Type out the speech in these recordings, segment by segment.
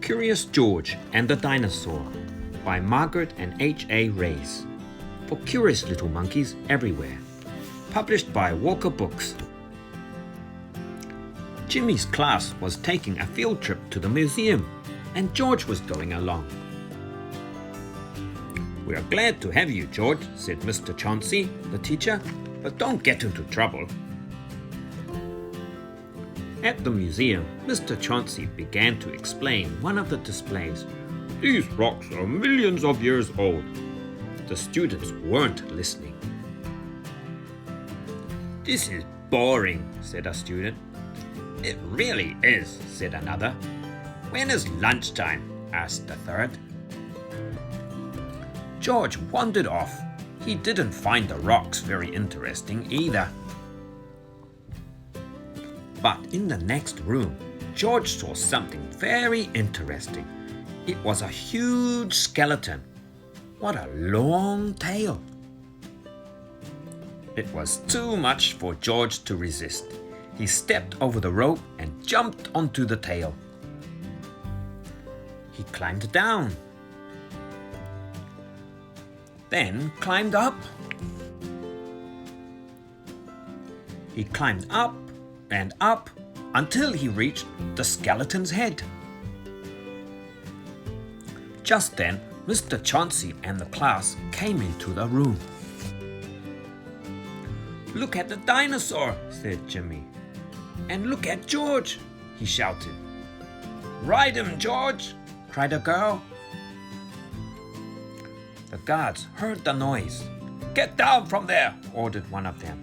Curious George and the Dinosaur by Margaret and H.A. Rays. For curious little monkeys everywhere. Published by Walker Books. Jimmy's class was taking a field trip to the museum, and George was going along. "We are glad to have you, George," said Mr. Chauncey, the teacher, "but don't get into trouble." At the museum, Mr. Chauncey began to explain one of the displays. "These rocks are millions of years old." The students weren't listening. "This is boring," said a student. "It really is," said another. "When is lunchtime?" asked the third. George wandered off. He didn't find the rocks very interesting either. But in the next room, George saw something very interesting. It was a huge skeleton. What a long tail! It was too much for George to resist. He stepped over the rope and jumped onto the tail. He climbed down, then climbed up. He climbed up and up until he reached the skeleton's head. Just then, Mr. Chauncey and the class came into the room. "Look at the dinosaur," said Jimmy. "And look at George," he shouted. "Ride him, George," cried a girl. The guards heard the noise. "Get down from there," ordered one of them.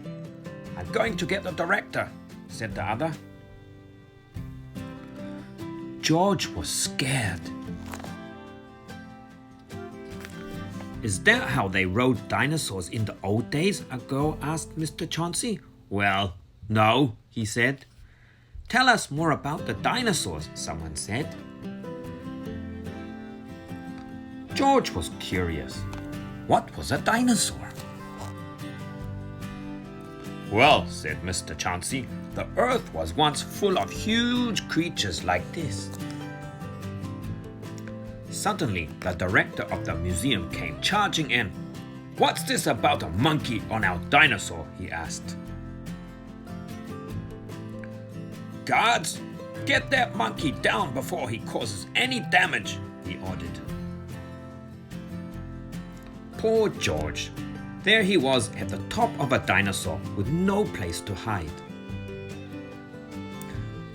"I'm going to get the director," said the other. George was scared. "Is that how they rode dinosaurs in the old days?" a girl asked Mr. Chauncey. "Well, no," he said. "Tell us more about the dinosaurs," someone said. George was curious. What was a dinosaur? "Well," said Mr. Chauncey, "the earth was once full of huge creatures like this." Suddenly, the director of the museum came charging in. "What's this about a monkey on our dinosaur?" he asked. "Guards, get that monkey down before he causes any damage," he ordered. Poor George. There he was at the top of a dinosaur with no place to hide.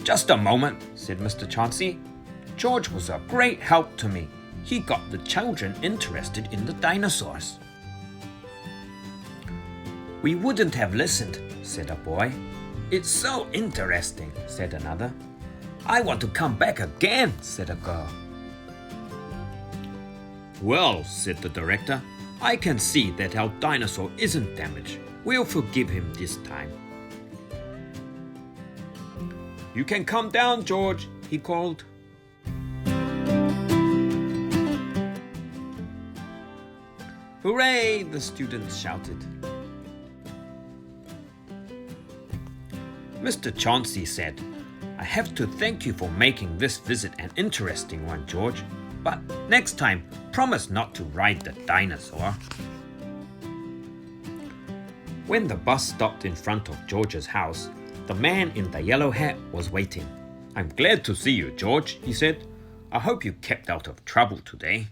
"Just a moment," said Mr. Chauncey. "George was a great help to me. He got the children interested in the dinosaurs." "We wouldn't have listened," said a boy. "It's so interesting," said another. "I want to come back again," said a girl. "Well," said the director, "I can see that our dinosaur isn't damaged. We'll forgive him this time." "You can come down, George," he called. "Hooray!" the students shouted. Mr. Chauncey said, "I have to thank you for making this visit an interesting one, George. But next time, promise not to ride the dinosaur." When the bus stopped in front of George's house, the man in the yellow hat was waiting. "I'm glad to see you, George," he said. "I hope you kept out of trouble today."